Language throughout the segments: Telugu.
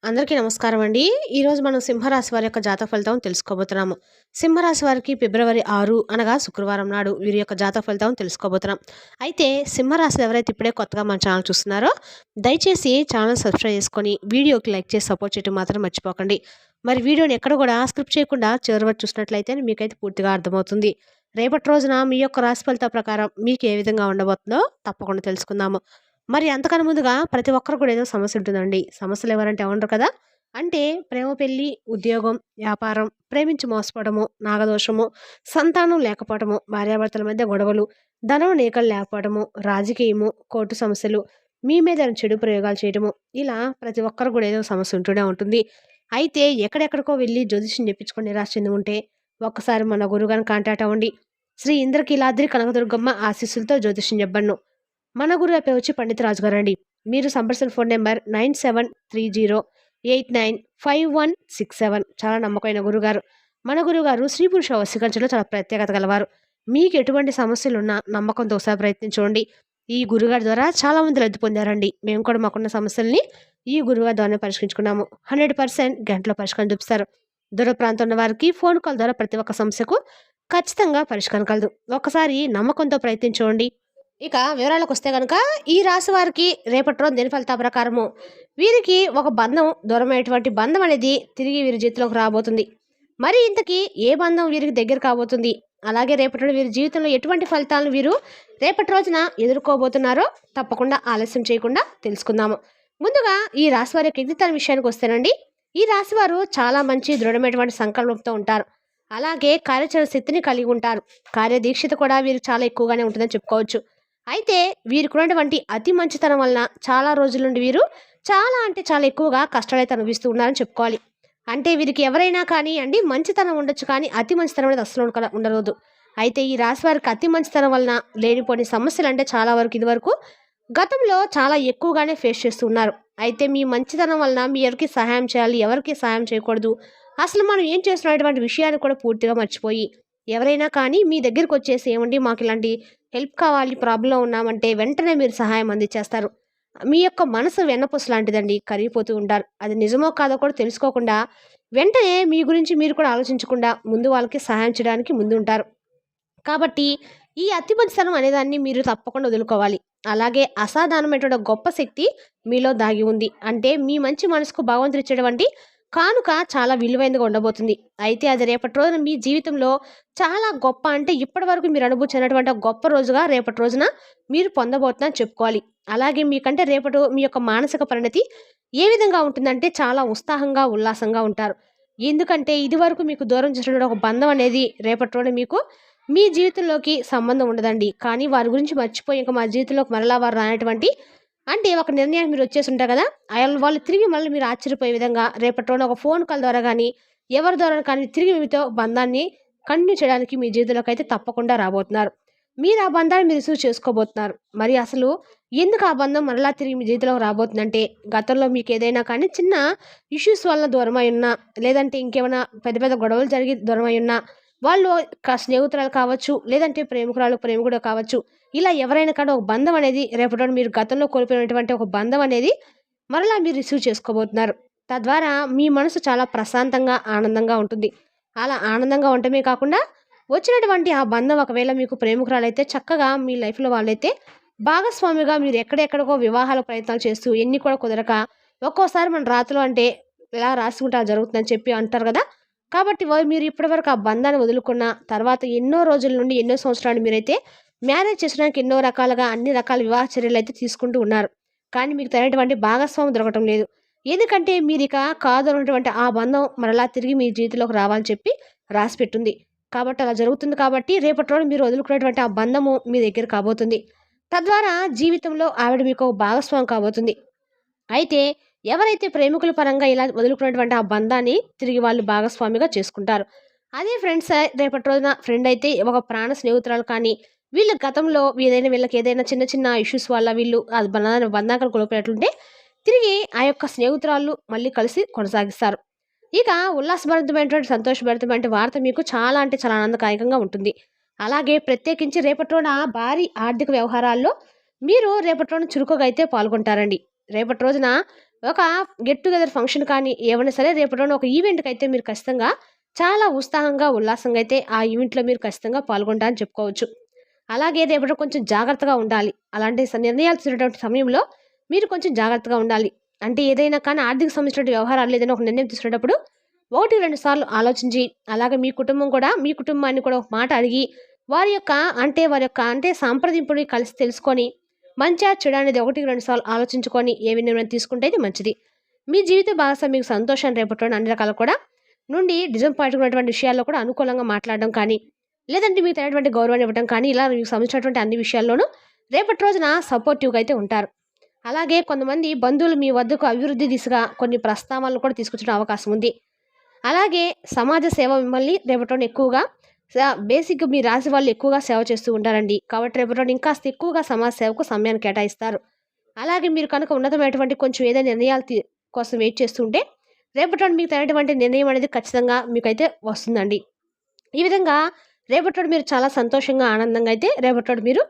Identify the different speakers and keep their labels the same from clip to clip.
Speaker 1: అందరికీ నమస్కారం అండి. ఈరోజు మనం సింహరాశి వారి యొక్క జాతక ఫలితం తెలుసుకోబోతున్నాము. సింహరాశి వారికి ఫిబ్రవరి 6 అనగా శుక్రవారం నాడు వీరి యొక్క జాతక ఫలితం తెలుసుకోబోతున్నాం. అయితే సింహరాశిలో ఎవరైతే ఇప్పుడే కొత్తగా మన ఛానల్ చూస్తున్నారో దయచేసి ఛానల్ సబ్స్క్రైబ్ చేసుకొని వీడియోకి లైక్ చేసి సపోర్ట్ చేయడం మాత్రం మర్చిపోకండి. మరి వీడియోని ఎక్కడ కూడా స్క్రిప్ట్ చేయకుండా చివరి వరకు చూసినట్లయితే మీకైతే పూర్తిగా అర్థమవుతుంది. రేపటి రోజున మీ యొక్క రాశి ఫలితాల ప్రకారం మీకు ఏ విధంగా ఉండబోతుందో తప్పకుండా తెలుసుకుందాము. మరి అంతకన్నా ముందుగా ప్రతి ఒక్కరు కూడా ఏదో సమస్య ఉంటుందండి. సమస్యలు ఎవరంటే ఉండరు కదా! అంటే ప్రేమ పెళ్లి, ఉద్యోగం, వ్యాపారం, ప్రేమించి మోసపోవడము, నాగదోషము, సంతానం లేకపోవడము, భార్యాభర్తల మధ్య గొడవలు, ధనం నీకలు లేకపోవడము, రాజకీయము, కోర్టు సమస్యలు, మీ మీద చెడు ప్రయోగాలు చేయడము, ఇలా ప్రతి ఒక్కరు కూడా ఏదో సమస్య ఉంటూనే ఉంటుంది. అయితే ఎక్కడెక్కడికో వెళ్ళి జ్యోతిష్యం చెప్పించుకొని నిరాశ చెంది ఉంటే ఒక్కసారి మన గురువుగారిని కాంటాక్ట్ అవ్వండి. శ్రీ ఇంద్రకీలాద్రి కనకదుర్గమ్మ ఆశీస్సులతో జ్యోతిష్యం చెప్పబడును. మన గురువు పేరు వచ్చి పండిత రాజు గారండి. మీరు సంప్రదించిన ఫోన్ నెంబర్ 9730895167. చాలా నమ్మకమైన గురుగారు. మన గురుగారు స్త్రీ పురుష వశీకరణలో చాలా ప్రత్యేకత గలవారు. మీకు ఎటువంటి సమస్యలున్నా నమ్మకంతో ఒకసారి ప్రయత్నించండి. ఈ గురుగారి ద్వారా చాలా మంది లబ్ధి పొందారండి. మేము కూడా మాకున్న సమస్యల్ని ఈ గురుగారి ద్వారా పరిష్కరించుకున్నాము. 100% గంటలో పరిష్కారం చూపిస్తారు. దూర ప్రాంతం ఉన్న వారికి ఫోన్ కాల్ ద్వారా ప్రతి ఒక్క సమస్యకు ఖచ్చితంగా పరిష్కారం కలదు. ఒకసారి నమ్మకంతో ప్రయత్నించండి. ఇక వివరాలకు వస్తే కనుక ఈ రాశి వారికి రేపటి రోజు దిన ఫలితాల ప్రకారము వీరికి ఒక బంధం, దూరమైనటువంటి బంధం అనేది తిరిగి వీరి జీవితంలోకి రాబోతుంది. మరి ఇంతకీ ఏ బంధం వీరికి దగ్గర కాబోతుంది, అలాగే రేపటి రోజు వీరి జీవితంలో ఎటువంటి ఫలితాలను వీరు రేపటి రోజున ఎదుర్కోబోతున్నారో తప్పకుండా ఆలస్యం చేయకుండా తెలుసుకుందాము. ముందుగా ఈ రాశి వారి యొక్క ఎగ్జితాల విషయానికి వస్తేనండి, ఈ రాశి వారు చాలా మంచి దృఢమైనటువంటి సంకల్పంతో ఉంటారు. అలాగే కార్యాచరణ శక్తిని కలిగి ఉంటారు. కార్యదీక్షత కూడా వీరికి చాలా ఎక్కువగానే ఉంటుందని చెప్పుకోవచ్చు. అయితే వీరికి ఉన్నటువంటి అతి మంచితనం వలన చాలా రోజుల నుండి వీరు చాలా అంటే చాలా ఎక్కువగా కష్టాలైతే అనుభవిస్తూ ఉన్నారని చెప్పుకోవాలి. అంటే వీరికి ఎవరైనా కానీ అండి మంచితనం ఉండొచ్చు, కానీ అతి మంచితనం అనేది అసలు ఉండదు. అయితే ఈ రాశి వారికి అతి మంచితనం వలన లేనిపోని సమస్యలు అంటే చాలా వరకు ఇదివరకు గతంలో చాలా ఎక్కువగానే ఫేస్ చేస్తూ ఉన్నారు. అయితే మీ మంచితనం వలన మీ ఎవరికి సహాయం చేయాలి, ఎవరికి సహాయం చేయకూడదు, అసలు మనం ఏం చేస్తున్నటువంటి విషయాన్ని కూడా పూర్తిగా మర్చిపోయి ఎవరైనా కానీ మీ దగ్గరికి వచ్చేసి ఏమండి మాకు ఇలాంటి హెల్ప్ కావాలి, ప్రాబ్లంలో ఉన్నామంటే వెంటనే మీరు సహాయం అందించేస్తారు. మీ యొక్క మనసు వెన్నపూస లాంటిదండి, కరిగిపోతూ ఉంటారు. అది నిజమో కాదో కూడా తెలుసుకోకుండా వెంటనే మీ గురించి మీరు కూడా ఆలోచించకుండా ముందు వాళ్ళకి సహాయం చేయడానికి ముందు ఉంటారు. కాబట్టి ఈ అతి మంచితనం అనేదాన్ని మీరు తప్పకుండా వదులుకోవాలి. అలాగే అసాధారణమైనటువంటి గొప్ప శక్తి మీలో దాగి ఉంది. అంటే మీ మంచి మనసుకు భగవంతుడు ఇచ్చేటువంటి కానుక చాలా విలువైనదిగా ఉండబోతుంది. అయితే అది రేపటి రోజున మీ జీవితంలో చాలా గొప్ప, అంటే ఇప్పటి వరకు మీరు అనుభవించినటువంటి గొప్ప రోజుగా రేపటి రోజున మీరు పొందబోతున్నారని చెప్పుకోవాలి. అలాగే మీకంటే రేపటి మీ యొక్క మానసిక పరిణతి ఏ విధంగా ఉంటుందంటే చాలా ఉత్సాహంగా, ఉల్లాసంగా ఉంటారు. ఎందుకంటే ఇదివరకు మీకు దూరం చేసినటువంటి ఒక బంధం అనేది రేపటి రోజున మీకు మీ జీవితంలోకి సంబంధం ఉండదండి. కానీ వారి గురించి మర్చిపోయి ఇంకా మా జీవితంలోకి మరలా వారు రానటువంటి అంటే ఒక నిర్ణయానికి మీరు వచ్చేసి ఉంటారు కదా, వాళ్ళు తిరిగి మళ్ళీ మీరు ఆశ్చర్యపోయే విధంగా రేపటి రోజున ఒక ఫోన్ కాల్ ద్వారా కానీ ఎవరి ద్వారా కానీ తిరిగి మీతో బంధాన్ని కంటిన్యూ చేయడానికి మీ జీవితంలోకి అయితే తప్పకుండా రాబోతున్నారు. మీరు ఆ బంధాన్ని మీరు రిసీవ్ చేసుకోబోతున్నారు. మరి అసలు ఎందుకు ఆ బంధం మరలా తిరిగి మీ జీవితంలోకి రాబోతుందంటే, గతంలో మీకు ఏదైనా కానీ చిన్న ఇష్యూస్ వల్ల దూరమై ఉన్నా, లేదంటే ఇంకేమైనా పెద్ద పెద్ద గొడవలు జరిగి దూరమై ఉన్నా, వాళ్ళు స్నేహితురాలు కావచ్చు, లేదంటే ప్రేమికుడు కావచ్చు, ఇలా ఎవరైనా కానీ ఒక బంధం అనేది రేపటి మీరు గతంలో కోల్పోయినటువంటి ఒక బంధం అనేది మరలా మీరు రిసీవ్ చేసుకోబోతున్నారు. తద్వారా మీ మనసు చాలా ప్రశాంతంగా, ఆనందంగా ఉంటుంది. అలా ఆనందంగా ఉండటమే కాకుండా వచ్చినటువంటి ఆ బంధం ఒకవేళ మీకు ప్రేమికురాలైతే చక్కగా మీ లైఫ్లో వాళ్ళైతే భాగస్వామిగా మీరు ఎక్కడెక్కడికో వివాహాల ప్రయత్నాలు చేస్తూ ఎన్ని కూడా కుదరక ఒక్కోసారి మన రాతలో అంటే ఇలా రాసుకుంటే అలా జరుగుతుందని చెప్పి అంటారు కదా. కాబట్టి మీరు ఇప్పటివరకు ఆ బంధాన్ని వదులుకున్న తర్వాత ఎన్నో రోజుల నుండి ఎన్నో సంవత్సరాలు మీరైతే మ్యారేజ్ చేసుకోవడానికి ఎన్నో రకాలుగా అన్ని రకాల వివాహ చర్యలు అయితే తీసుకుంటూ ఉన్నారు. కానీ మీకు తగినటువంటి భాగస్వామి దొరకటం లేదు. ఎందుకంటే మీరు ఇక కాదన్నటువంటి ఆ బంధం మరలా తిరిగి మీ జీవితంలోకి రావాలని చెప్పి రాసి పెట్టుంది. కాబట్టి అలా జరుగుతుంది. కాబట్టి రేపటి రోజు మీరు వదులుకునేటువంటి ఆ బంధము మీ దగ్గర కాబోతుంది. తద్వారా జీవితంలో ఆవిడ మీకు భాగస్వామి కాబోతుంది. అయితే ఎవరైతే ప్రేమికుల పరంగా ఇలా వదులుకున్నటువంటి ఆ బంధాన్ని తిరిగి వాళ్ళు భాగస్వామిగా చేసుకుంటారు. అదే ఫ్రెండ్స్ రేపటి రోజున ఫ్రెండ్ అయితే ఒక ప్రాణ స్నేహితురాలు కానీ వీళ్ళు గతంలో వీళ్ళకి ఏదైనా చిన్న చిన్న ఇష్యూస్ వల్ల వీళ్ళు ఆ బంధాలను కోల్పోయినట్లుంటే తిరిగి ఆ యొక్క స్నేహితురాళ్ళు మళ్ళీ కలిసి కొనసాగిస్తారు. ఇక ఉల్లాసభరితమైనటువంటి సంతోషభరితమైన వార్త మీకు చాలా అంటే చాలా ఆనందదాయకంగా ఉంటుంది. అలాగే ప్రత్యేకించి రేపటి రోజున భారీ ఆర్థిక వ్యవహారాల్లో మీరు రేపటి రోజున చురుకుగా అయితే పాల్గొంటారండి. రేపటి రోజున ఒక గెట్ టుగెదర్ ఫంక్షన్ కానీ ఏమైనా సరే రేపటి రోజున ఒక ఈవెంట్‌కి అయితే మీరు ఖచ్చితంగా చాలా ఉత్సాహంగా, ఉల్లాసంగా అయితే ఆ ఈవెంట్‌లో మీరు ఖచ్చితంగా పాల్గొంటారని చెప్పుకోవచ్చు. అలాగే రేపటి కొంచెం జాగ్రత్తగా ఉండాలి. అలాంటి నిర్ణయాలు తీసుకునేటువంటి సమయంలో మీరు కొంచెం జాగ్రత్తగా ఉండాలి. అంటే ఏదైనా కానీ ఆర్థిక సంబంధించినటువంటి వ్యవహారాలు ఏదైనా ఒక నిర్ణయం తీసుకునేటప్పుడు 1, 2 సార్లు ఆలోచించి, అలాగే మీ కుటుంబం కూడా మీ కుటుంబాన్ని కూడా ఒక మాట అడిగి, వారి యొక్క సంప్రదింపుని కలిసి తెలుసుకొని, మంచా చెడా అనేది 1, 2 సార్లు ఆలోచించుకొని ఏ నిర్ణయం తీసుకుంటే ఇది మంచిది. మీ జీవిత భాగస్వామి మీకు సంతోషాన్ని రేపటి అన్ని రకాలు కూడా నుండి డిసప్పాయింట్ ఉన్నటువంటి విషయాల్లో కూడా అనుకూలంగా మాట్లాడడం కానీ, లేదంటే మీకు తగినటువంటి గౌరవాన్ని ఇవ్వడం కానీ, ఇలా మీకు సంబంధించినటువంటి అన్ని విషయాల్లోనూ రేపటి రోజున సపోర్టివ్‌గా అయితే ఉంటారు. అలాగే కొంతమంది బంధువులు మీ వద్దకు అభివృద్ధి దిశగా కొన్ని ప్రస్తావనలు కూడా తీసుకొచ్చే అవకాశం ఉంది. అలాగే సమాజ సేవ మిమ్మల్ని రేపటి రోజున ఎక్కువగా బేసిక్‌గా మీ రాశి వాళ్ళు ఎక్కువగా సేవ చేస్తూ ఉంటారండి. కాబట్టి రేపటి రోజున ఇంకాస్త ఎక్కువగా సమాజ సేవకు సమయాన్ని కేటాయిస్తారు. అలాగే మీరు కనుక ఉన్నతమైనటువంటి కొంచెం ఏదైనా నిర్ణయాలు కోసం వెయిట్ చేస్తుంటే రేపటి రోజున మీకు తగినటువంటి నిర్ణయం అనేది ఖచ్చితంగా మీకైతే వస్తుందండి. ఈ విధంగా రేపటి రోజు మీరు చాలా సంతోషంగా, ఆనందంగా అయితే రేపటి రోజు మీరు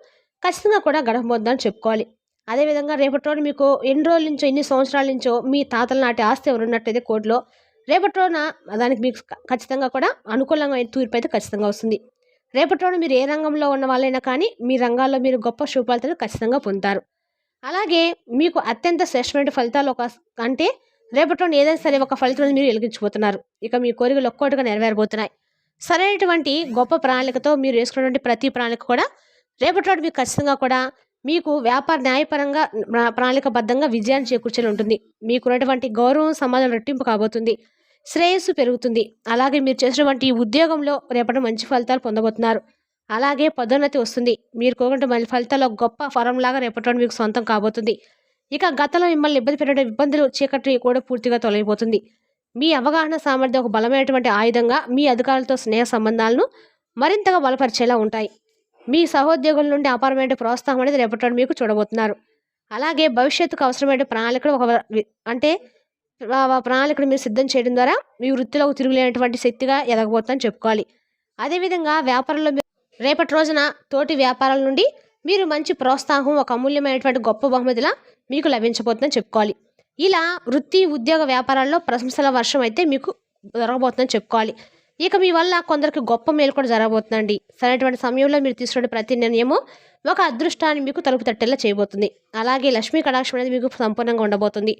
Speaker 1: ఖచ్చితంగా కూడా గడపబోద్దని చెప్పుకోవాలి. అదేవిధంగా రేపటి రోజు మీకు ఎన్ని రోజుల నుంచో, ఎన్ని సంవత్సరాల నుంచో మీ తాతల నాటి ఆస్తి ఎవరు ఉన్నట్టయితే కోర్టులో రేపటి రోజున దానికి మీకు ఖచ్చితంగా కూడా అనుకూలంగా తీర్పు అయితే ఖచ్చితంగా వస్తుంది. రేపటి రోజున మీరు ఏ రంగంలో ఉన్న వాళ్ళైనా కానీ మీ రంగాల్లో మీరు గొప్ప శుభఫలితాలు ఖచ్చితంగా పొందుతారు. అలాగే మీకు అత్యంత శ్రేష్టమైన ఫలితాలు అంటే రేపటి రోజున ఏదైనా సరే ఒక ఫలితం మీరు వెలిగించబోతున్నారు. ఇక మీ కోరికలు ఒక్కొక్కటిగా నెరవేరబోతున్నాయి. సరైనటువంటి గొప్ప ప్రణాళికతో మీరు వేసుకున్నటువంటి ప్రతి ప్రణాళిక కూడా రేపటి రోజు మీకు ఖచ్చితంగా కూడా మీకు వ్యాపార న్యాయపరంగా ప్రణాళికబద్ధంగా విజయాన్ని చేకూర్చేలా ఉంటుంది. మీకున్నటువంటి గౌరవం సమాజం రెట్టింపు కాబోతుంది. శ్రేయస్సు పెరుగుతుంది. అలాగే మీరు చేసినటువంటి ఈ ఉద్యోగంలో రేపటి మంచి ఫలితాలు పొందబోతున్నారు. అలాగే పదోన్నతి వస్తుంది. మీరు కోరుకుంటే మళ్ళీ ఫలితాల్లో గొప్ప ఫలంలాగా రేపటి రోజు మీకు సొంతం కాబోతుంది. ఇక గతంలో మిమ్మల్ని ఇబ్బంది పెట్టే ఇబ్బందులు చీకటి కూడా పూర్తిగా తొలగిపోతుంది. మీ అవగాహన సామర్థ్యం ఒక బలమైనటువంటి ఆయుధంగా మీ అధికారులతో స్నేహ సంబంధాలను మరింతగా బలపరిచేలా ఉంటాయి. మీ సహోద్యోగుల నుండి అపారమైన ప్రోత్సాహం అనేది రేపటి రోజు మీకు చూడబోతున్నారు. అలాగే భవిష్యత్తుకు అవసరమైన ప్రణాళికలు అంటే ప్రణాళికను మీరు సిద్ధం చేయడం ద్వారా మీ వృత్తిలోకి తిరుగులేనటువంటి శక్తిగా ఎదగబోతుందని చెప్పుకోవాలి. అదేవిధంగా వ్యాపారంలో రేపటి రోజున తోటి వ్యాపారాల నుండి మీరు మంచి ప్రోత్సాహం, ఒక అమూల్యమైనటువంటి గొప్ప బహుమతిలా మీకు లభించబోతుందని చెప్పుకోవాలి. ఇలా వృత్తి, ఉద్యోగ, వ్యాపారాల్లో ప్రశంసల వర్షం అయితే మీకు జరగబోతుందని చెప్పుకోవాలి. ఇక మీ వల్ల కొందరికి గొప్ప మేలు కూడా జరగబోతుందండి. సరైనటువంటి సమయంలో మీరు తీసుకునే ప్రతి నిర్ణయము ఒక అదృష్టాన్ని మీకు తలుపు తట్టేలా చేయబోతుంది. అలాగే లక్ష్మీ కటాక్షం అనేది మీకు సంపూర్ణంగా ఉండబోతుంది.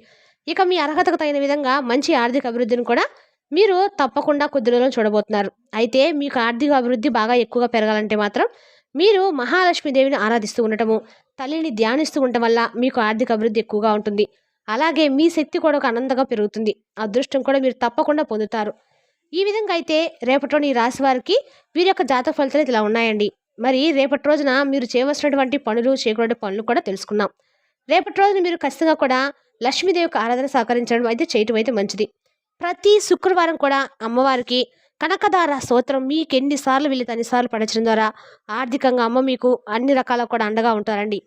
Speaker 1: ఇక మీ అర్హతకు తగిన విధంగా మంచి ఆర్థిక అభివృద్ధిని కూడా మీరు తప్పకుండా కొద్ది రోజులు చూడబోతున్నారు. అయితే మీకు ఆర్థిక అభివృద్ధి బాగా ఎక్కువగా పెరగాలంటే మాత్రం మీరు మహాలక్ష్మీదేవిని ఆరాధిస్తూ ఉండటము, తల్లిని ధ్యానిస్తూ ఉండటం వల్ల మీకు ఆర్థిక అభివృద్ధి ఎక్కువగా ఉంటుంది. అలాగే మీ శక్తి కూడా ఒక ఆనందంగా పెరుగుతుంది. అదృష్టం కూడా మీరు తప్పకుండా పొందుతారు. ఈ విధంగా అయితే రేపటి రోజున ఈ రాశి వారికి వీరి యొక్క జాతక ఫలితాలు ఇలా ఉన్నాయండి. మరి రేపటి రోజున మీరు చేయవలసినటువంటి చేయకూడని పనులు కూడా తెలుసుకున్నాం. రేపటి రోజున మీరు ఖచ్చితంగా కూడా లక్ష్మీదేవి యొక్క ఆరాధన సహకరించడం అయితే చేయటం అయితే మంచిది. ప్రతి శుక్రవారం కూడా అమ్మవారికి కనకదార స్తోత్రం మీకు ఎన్నిసార్లు వీళ్ళకి అన్నిసార్లు పఠించడం ద్వారా ఆర్థికంగా అమ్మ మీకు అన్ని రకాల కూడా అండగా ఉంటారండి.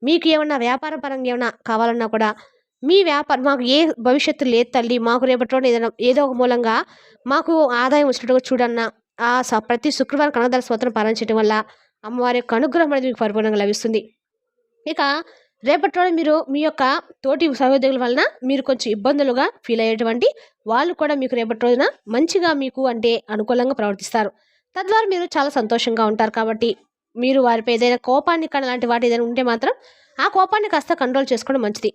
Speaker 1: మీకు ఏమన్నా వ్యాపార పరంగా ఏమన్నా కావాలన్నా కూడా మీ వ్యాపారం మాకు ఏ భవిష్యత్తు లేదు తల్లి, మాకు రేపటి రోజున ఏదో ఒక మూలంగా మాకు ఆదాయం వచ్చినట్టుగా చూడన్నా ప్రతి శుక్రవారం కనకదార స్తోత్రం పారాయణ చేయడం వల్ల అమ్మవారి యొక్క అనుగ్రహం అనేది మీకు పరిపూర్ణంగా లభిస్తుంది. ఇక రేపటి రోజు మీరు మీ యొక్క తోటి సహోద్యోగుల వలన మీరు కొంచెం ఇబ్బందులుగా ఫీల్ అయ్యేటువంటి వాళ్ళు కూడా మీకు రేపటి రోజున మంచిగా మీకు అంటే అనుకూలంగా ప్రవర్తిస్తారు. తద్వారా మీరు చాలా సంతోషంగా ఉంటారు. కాబట్టి మీరు వారిపై ఏదైనా కోపాన్ని కానీ అలాంటి వాటి ఏదైనా ఉంటే మాత్రం ఆ కోపాన్ని కాస్త కంట్రోల్ చేసుకోవడం మంచిది.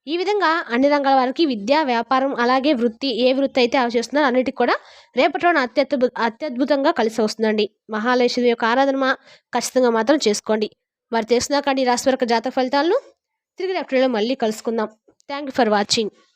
Speaker 1: ఈ విధంగా అన్ని రంగాల వారికి విద్య, వ్యాపారం, అలాగే వృత్తి, ఏ వృత్తి అయితే అవి చేస్తున్నారో అన్నిటికి కూడా రేపటి రోజున అత్యద్భుతంగా కలిసి వస్తుందండి. మహాలక్ష్మి యొక్క ఆరాధన ఖచ్చితంగా మాత్రం చేసుకోండి. మరి తెలిసినా కానీ రాశి వరకు జాతక ఫలితాలను తిరిగి రేపటిలో మళ్ళీ కలుసుకుందాం. Thank you for watching.